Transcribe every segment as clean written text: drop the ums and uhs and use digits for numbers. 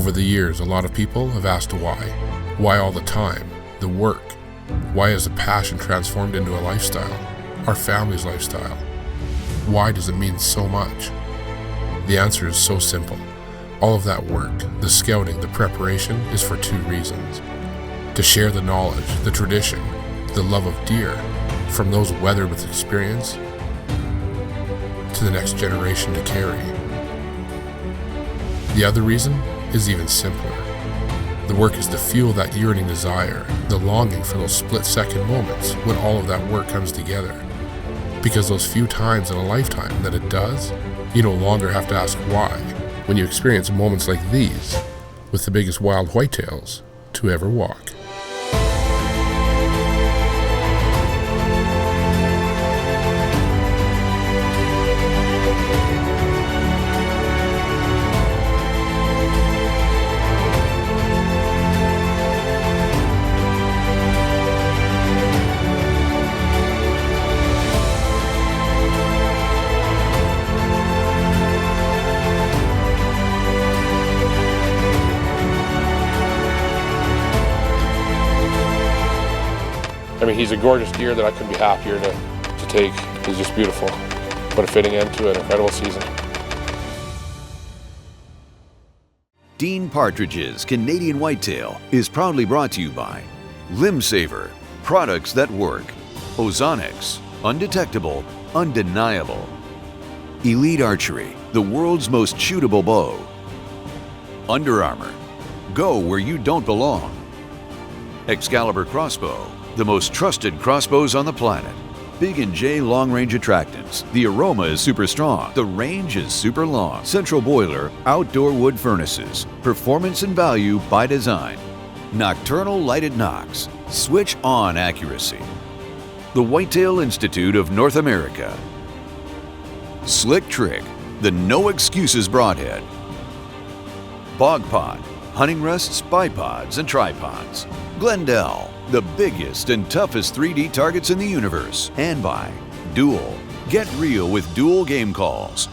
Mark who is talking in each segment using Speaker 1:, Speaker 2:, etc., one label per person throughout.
Speaker 1: Over the years, a lot of people have asked why. Why all the time? The work? Why has the passion transformed into a lifestyle? Our family's lifestyle? Why does it mean so much? The answer is so simple. All of that work, the scouting, the preparation, is for two reasons. To share the knowledge, the tradition, the love of deer, from those weathered with experience, to the next generation to carry. The other reason is even simpler. The work is to fuel that yearning desire, the longing for those split-second moments when all of that work comes together. Because those few times in a lifetime that it does, you no longer have to ask why when you experience moments like these with the biggest wild whitetails to ever walk. I mean, he's a gorgeous deer that I couldn't be happier to take. He's just beautiful. What a fitting end to an incredible season.
Speaker 2: Dean Partridge's Canadian Whitetail is proudly brought to you by Limb Saver, products that work. Ozonics, undetectable, undeniable. Elite Archery, the world's most shootable bow. Under Armour, go where you don't belong. Excalibur Crossbow, the most trusted crossbows on the planet. Big & J long-range attractants. The aroma is super strong. The range is super long. Central boiler, outdoor wood furnaces. Performance and value by design. Nocturnal lighted nocks. Switch on accuracy. The Whitetail Institute of North America. Slick Trick, the no excuses broadhead. Bog Pod, hunting rests, bipods, and tripods. Glendale, the biggest and toughest 3D targets in the universe. And by Dual. Get real with Dual game calls.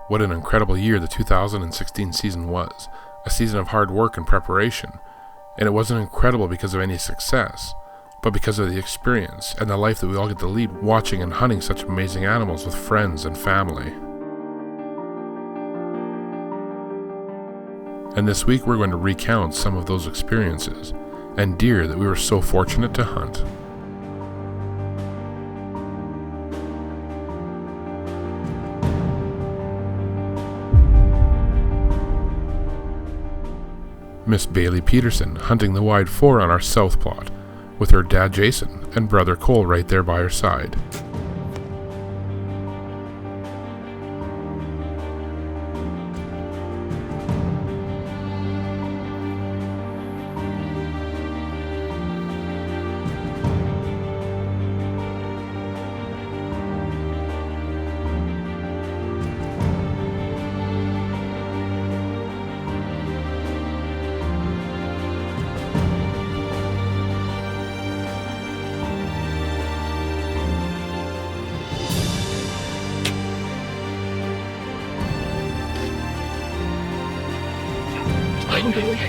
Speaker 1: What an incredible year the 2016 season was. A season of hard work and preparation. And it wasn't incredible because of any success, but because of the experience and the life that we all get to lead watching and hunting such amazing animals with friends and family. And this week we're going to recount some of those experiences and deer that we were so fortunate to hunt. Miss Bailey Peterson hunting the wide 4 on our south plot, with her dad Jason and brother Cole right there by her side.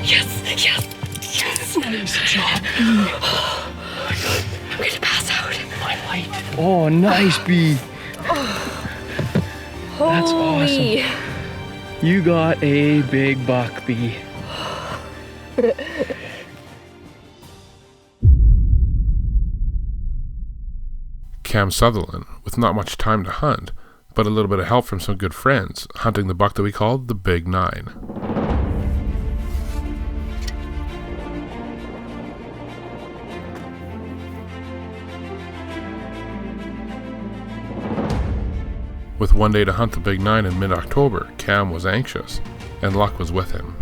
Speaker 3: Yes, yes, yes. Nice job. I'm gonna pass out.
Speaker 4: My light. Oh, nice, B. That's
Speaker 3: Holy.
Speaker 4: awesome. You got a big buck, B.
Speaker 1: Cam Sutherland, with not much time to hunt, but a little bit of help from some good friends, hunting the buck that we called the Big 9. With one day to hunt the Big 9 in mid-October, Cam was anxious, and luck was with him.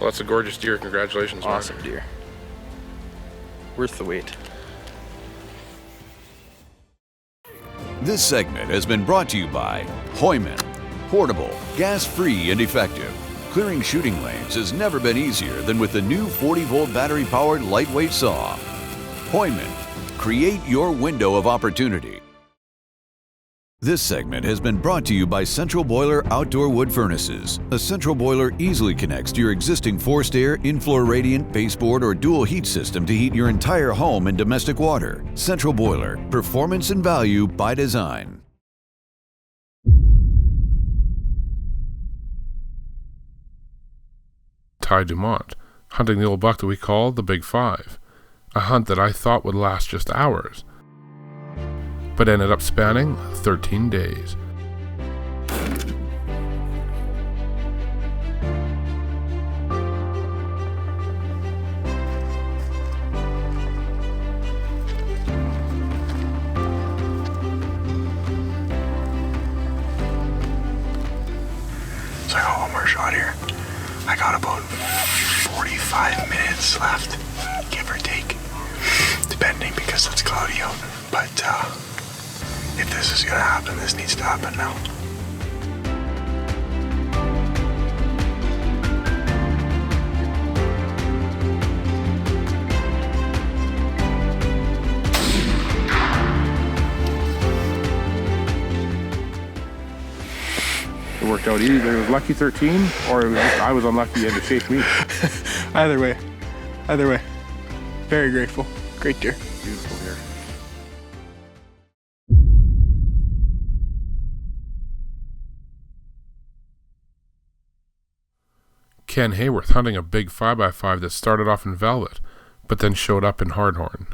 Speaker 1: Well, that's a gorgeous deer. Congratulations, man.
Speaker 5: Awesome deer. Worth the wait.
Speaker 2: This segment has been brought to you by Heumann. Portable, gas-free, and effective. Clearing shooting lanes has never been easier than with the new 40-volt battery-powered lightweight saw. Heumann. Create your window of opportunity. This segment has been brought to you by Central Boiler Outdoor Wood Furnaces. A central boiler easily connects to your existing forced air, in-floor radiant, baseboard, or dual heat system to heat your entire home in domestic water. Central Boiler. Performance and value by design.
Speaker 1: Tai Dumont, hunting the old buck that we call the Big Five. A hunt that I thought would last just hours, but ended up spanning 13 days.
Speaker 6: So I got one more shot here. I got about 45 minutes left, give or take, depending because it's cloudy out. But if this is gonna happen, this needs to happen now.
Speaker 1: It worked out either it was lucky 13 or it was just I was unlucky and to shake me.
Speaker 6: Either way. Very grateful. Great deer.
Speaker 1: Beautiful deer. Ken Hayworth hunting a big 5x5 that started off in velvet, but then showed up in hardhorn.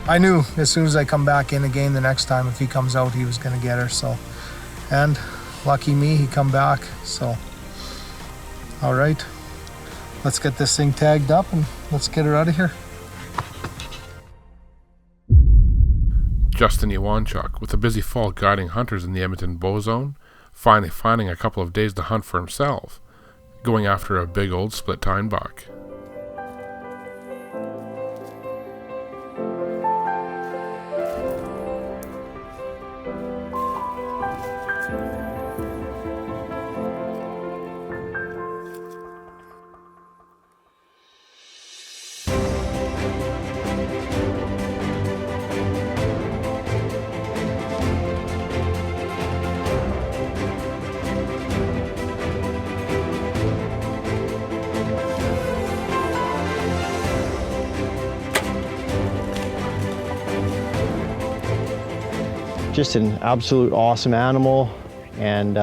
Speaker 7: I knew as soon as I come back in again the next time, if he comes out, he was going to get her. So, and lucky me, he come back. So, all right, let's get this thing tagged up and let's get her out of here.
Speaker 1: Justin Iwanchuk, with a busy fall guiding hunters in the Edmonton bow zone, finally finding a couple of days to hunt for himself, going after a big old split-tine buck.
Speaker 8: Just an absolute awesome animal, and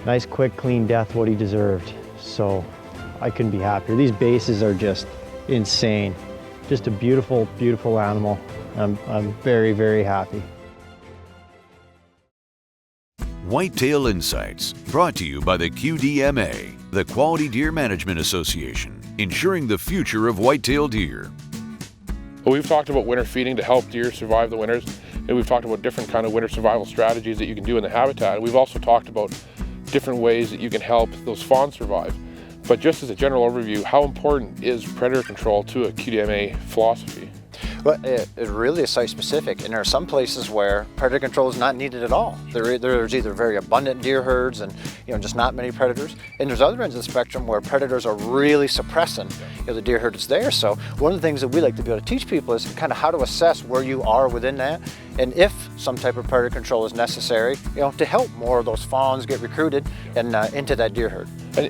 Speaker 8: nice, quick, clean death, what he deserved. So I couldn't be happier. These bases are just insane. Just a beautiful, beautiful animal. I'm very, very happy.
Speaker 2: Whitetail Insights, brought to you by the QDMA, the Quality Deer Management Association, ensuring the future of whitetail deer.
Speaker 1: Well, we've talked about winter feeding to help deer survive the winters, and we've talked about different kind of winter survival strategies that you can do in the habitat. And we've also talked about different ways that you can help those fawns survive. But just as a general overview, how important is predator control to a QDMA philosophy?
Speaker 9: Well, it really is site specific, and there are some places where predator control is not needed at all. There's either very abundant deer herds and just not many predators, and there's other ends of the spectrum where predators are really suppressing the deer herd that's there. So one of the things that we like to be able to teach people is kind of how to assess where you are within that, and if some type of predator control is necessary, to help more of those fawns get recruited and into that deer herd.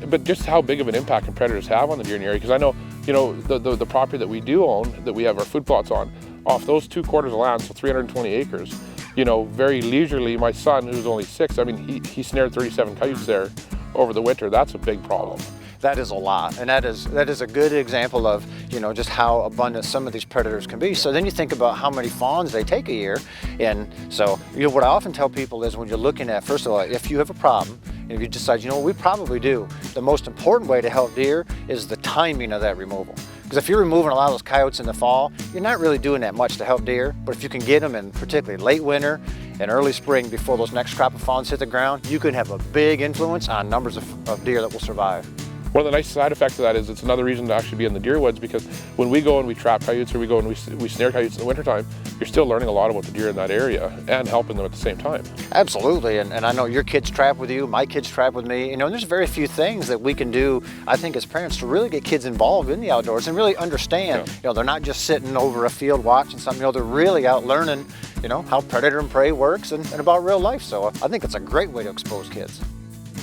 Speaker 1: But just how big of an impact can predators have on the deer in the area? Because I know, the property that we do own, that we have our food plots on, off those 2 quarters of land, so 320 acres, you know, very leisurely. My son, who's only 6, I mean, he snared 37 coyotes there over the winter. That's a big problem.
Speaker 9: That is a lot, and that is a good example of, you know, just how abundant some of these predators can be. So then you think about how many fawns they take a year, and so, you know, what I often tell people is when you're looking at, first of all, if you have a problem, and if you decide, you know, we probably do, the most important way to help deer is the timing of that removal. Because if you're removing a lot of those coyotes in the fall, you're not really doing that much to help deer, but if you can get them in particularly late winter and early spring before those next crop of fawns hit the ground, you can have a big influence on numbers of deer that will survive.
Speaker 1: One of the nice side effects of that is it's another reason to actually be in the deer woods, because when we go and we trap coyotes or we go and we snare coyotes in the wintertime, you're still learning a lot about the deer in that area and helping them at the same time.
Speaker 9: Absolutely, and I know your kids trap with you, my kids trap with me, you know, and there's very few things that we can do, I think, as parents to really get kids involved in the outdoors and really understand, you know, they're not just sitting over a field watching something, you know, they're really out learning, you know, how predator and prey works and about real life. So I think it's a great way to expose kids.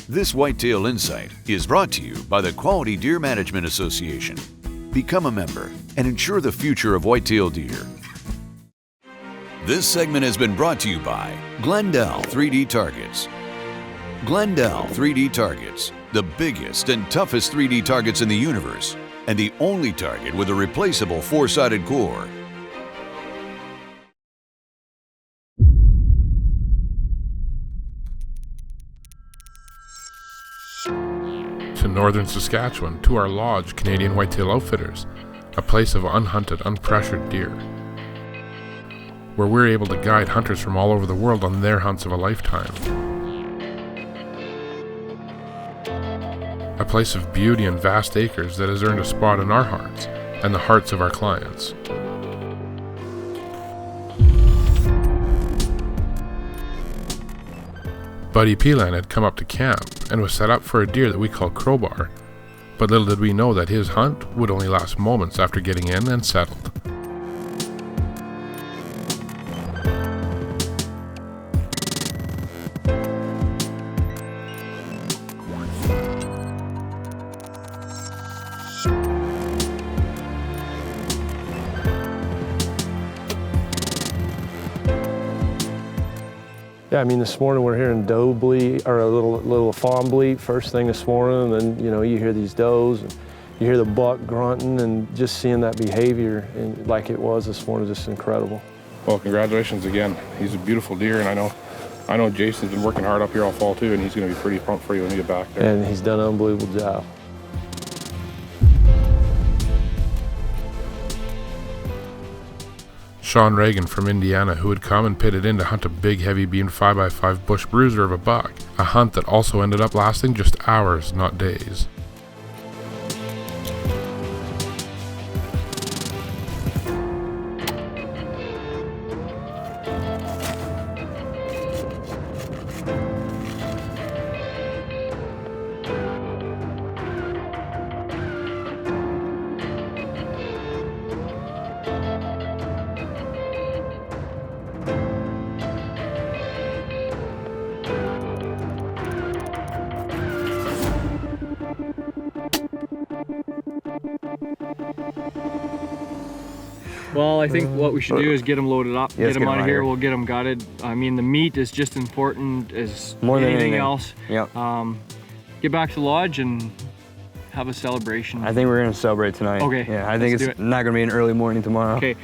Speaker 2: This Whitetail Insight is brought to you by the Quality Deer Management Association. Become a member and ensure the future of whitetail deer. This segment has been brought to you by Glendale 3D Targets. Glendale 3D Targets, the biggest and toughest 3D targets in the universe, and the only target with a replaceable 4-sided core.
Speaker 1: To northern Saskatchewan, to our lodge, Canadian Whitetail Outfitters, a place of unhunted, unpressured deer, where we're able to guide hunters from all over the world on their hunts of a lifetime. A place of beauty and vast acres that has earned a spot in our hearts and the hearts of our clients. Buddy Pelan had come up to camp and was set up for a deer that we call Crowbar, but little did we know that his hunt would only last moments after getting in and settled.
Speaker 10: Yeah, I mean, this morning we're hearing doe bleat, or a little fawn bleat first thing this morning, and then, you know, you hear these does, and you hear the buck grunting, and just seeing that behavior and like it was this morning, just incredible.
Speaker 1: Well, congratulations again. He's a beautiful deer, and I know Jason's been working hard up here all fall too, and he's going to be pretty pumped for you when you get back there.
Speaker 10: And he's done an unbelievable job.
Speaker 1: Shawn Reagan from Indiana, who had come and pitted in to hunt a big heavy beamed 5x5 bush bruiser of a buck, a hunt that also ended up lasting just hours, not days.
Speaker 4: Well, I think what we should do is get them loaded up,
Speaker 5: Yeah,
Speaker 4: get them out of here, we'll get them gutted. I mean, the meat is just important as
Speaker 5: More than
Speaker 4: anything
Speaker 5: anything
Speaker 4: else.
Speaker 5: Yeah.
Speaker 4: Get back to the lodge and have a celebration.
Speaker 5: I think we're gonna celebrate tonight.
Speaker 4: Okay,
Speaker 5: Yeah, I think
Speaker 4: let's do
Speaker 5: it's
Speaker 4: it.
Speaker 5: not gonna be an early morning tomorrow.
Speaker 4: Okay.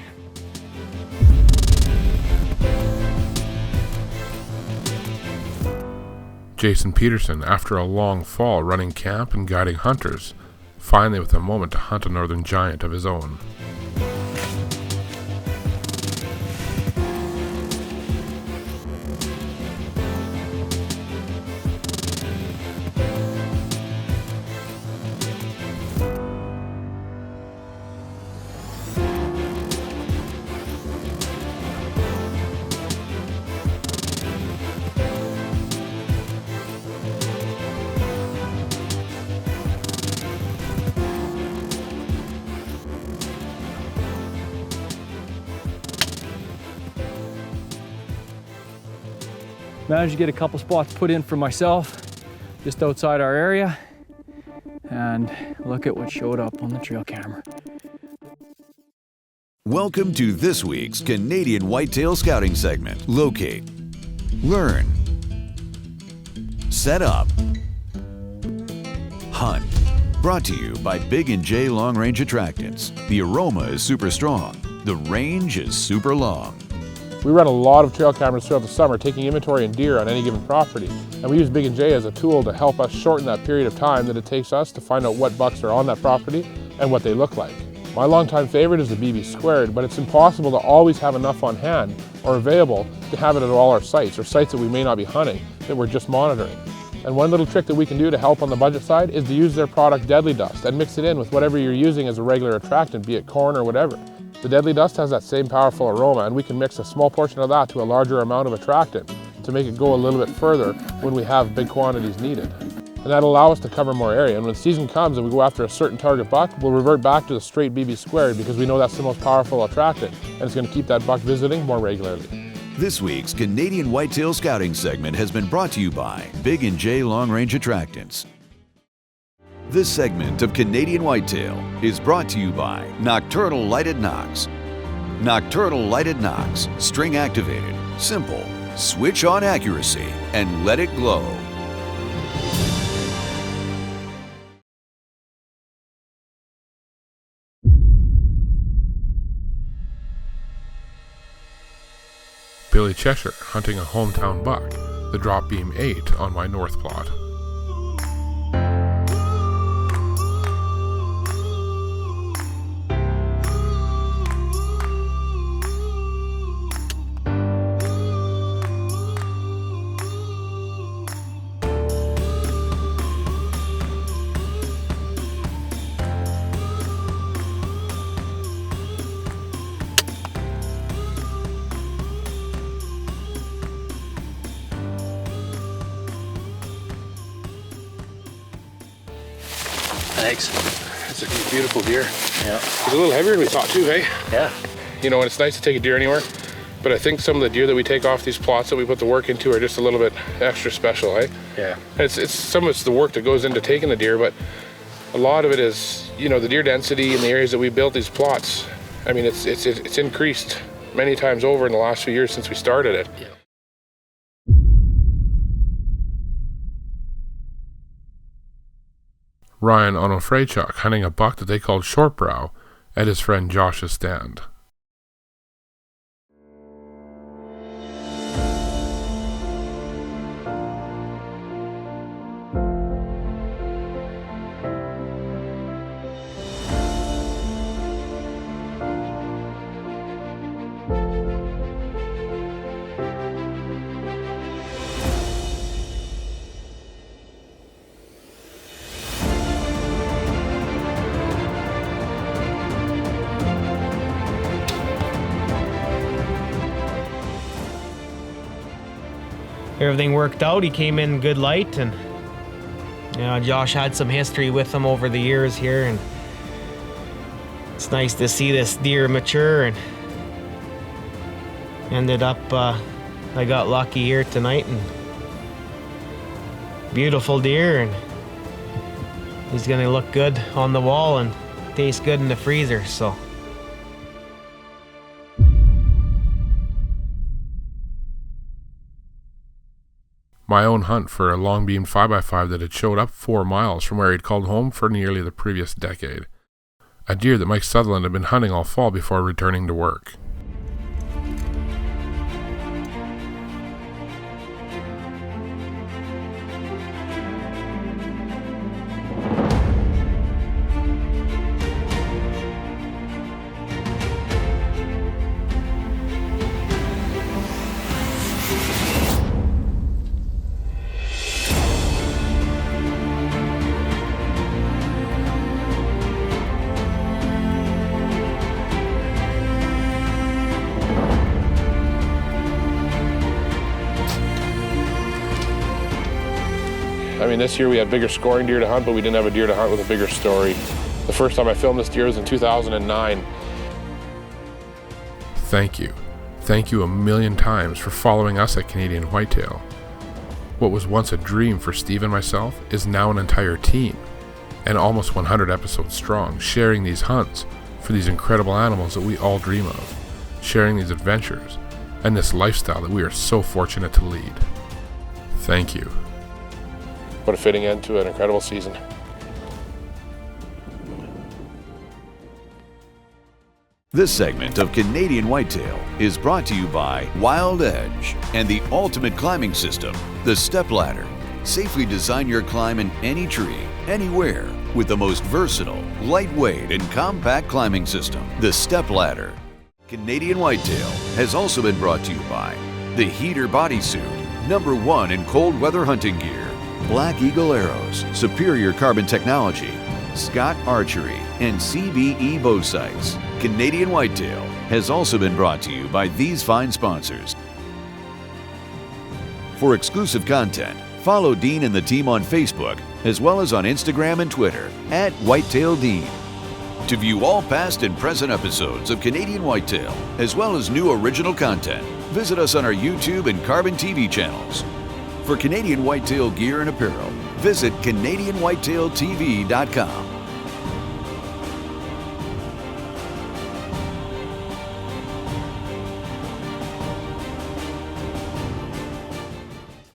Speaker 1: Jason Peterson, after a long fall running camp and guiding hunters, finally with a moment to hunt a northern giant of his own.
Speaker 4: Managed to get a couple spots put in for myself just outside our area, and look at what showed up on the trail camera.
Speaker 2: Welcome to this week's Canadian Whitetail Scouting segment. Locate, learn, set up, hunt. Brought to you by Big & J Long Range Attractants. The aroma is super strong. The range is super long.
Speaker 11: We run a lot of trail cameras throughout the summer, taking inventory and deer on any given property. And we use Big & J as a tool to help us shorten that period of time that it takes us to find out what bucks are on that property and what they look like. My longtime favorite is the BB squared, but it's impossible to always have enough on hand or available to have it at all our sites, or sites that we may not be hunting, that we're just monitoring. And one little trick that we can do to help on the budget side is to use their product Deadly Dust and mix it in with whatever you're using as a regular attractant, be it corn or whatever. The Deadly Dust has that same powerful aroma, and we can mix a small portion of that to a larger amount of attractant to make it go a little bit further when we have big quantities needed. And that'll allow us to cover more area. And when season comes and we go after a certain target buck, we'll revert back to the straight BB squared because we know that's the most powerful attractant, and it's going to keep that buck visiting more regularly.
Speaker 2: This week's Canadian Whitetail Scouting segment has been brought to you by Big & J Long Range Attractants. This segment of Canadian Whitetail is brought to you by Nocturnal Lighted Nocks. Nocturnal Lighted Nocks, string activated, simple, switch on accuracy, and let it glow.
Speaker 1: Billy Cheshire hunting a hometown buck, the drop beam 8 on my north plot.
Speaker 11: Thanks. It's a beautiful deer.
Speaker 12: Yeah.
Speaker 11: It's a little heavier than we thought too, hey?
Speaker 12: Yeah.
Speaker 11: You know, and it's nice to take a deer anywhere, but I think some of the deer that we take off these plots that we put the work into are just a little bit extra special, eh?
Speaker 12: Yeah.
Speaker 11: And it's some of it's the work that goes into taking the deer, but a lot of it is, you know, the deer density in the areas that we built these plots. I mean, it's increased many times over in the last few years since we started it.
Speaker 12: Yeah.
Speaker 1: Ryan on Ofraychuk hunting a buck that they called Shortbrow at his friend Josh's stand.
Speaker 13: Everything worked out. He came in good light, and you know, Josh had some history with him over the years here, and it's nice to see this deer mature. And ended up, I got lucky here tonight, and beautiful deer, and he's gonna look good on the wall and taste good in the freezer. So.
Speaker 1: My own hunt for a long-beamed 5x5 that had showed up 4 miles from where he'd called home for nearly the previous decade. A deer that Mike Sutherland had been hunting all fall before returning to work.
Speaker 11: I mean, this year we had bigger scoring deer to hunt, but we didn't have a deer to hunt with a bigger story. The first time I filmed this deer was in 2009.
Speaker 1: Thank you. Thank you a million times for following us at Canadian Whitetail. What was once a dream for Steve and myself is now an entire team, and almost 100 episodes strong, sharing these hunts for these incredible animals that we all dream of, sharing these adventures and this lifestyle that we are so fortunate to lead. Thank you.
Speaker 11: What a fitting end to an incredible season.
Speaker 2: This segment of Canadian Whitetail is brought to you by Wild Edge and the ultimate climbing system, the Step Ladder. Safely design your climb in any tree, anywhere, with the most versatile, lightweight, and compact climbing system, the Step Ladder. Canadian Whitetail has also been brought to you by the Heater Bodysuit, #1 in cold weather hunting gear, Black Eagle Arrows, superior carbon technology, Scott Archery, and CBE Bow Sights. Canadian Whitetail has also been brought to you by these fine sponsors. For exclusive content, follow Dean and the team on Facebook, as well as on Instagram and Twitter @WhitetailDean. To view all past and present episodes of Canadian Whitetail, as well as new original content, visit us on our YouTube and Carbon TV channels. For Canadian Whitetail gear and apparel, visit CanadianWhitetailTV.com.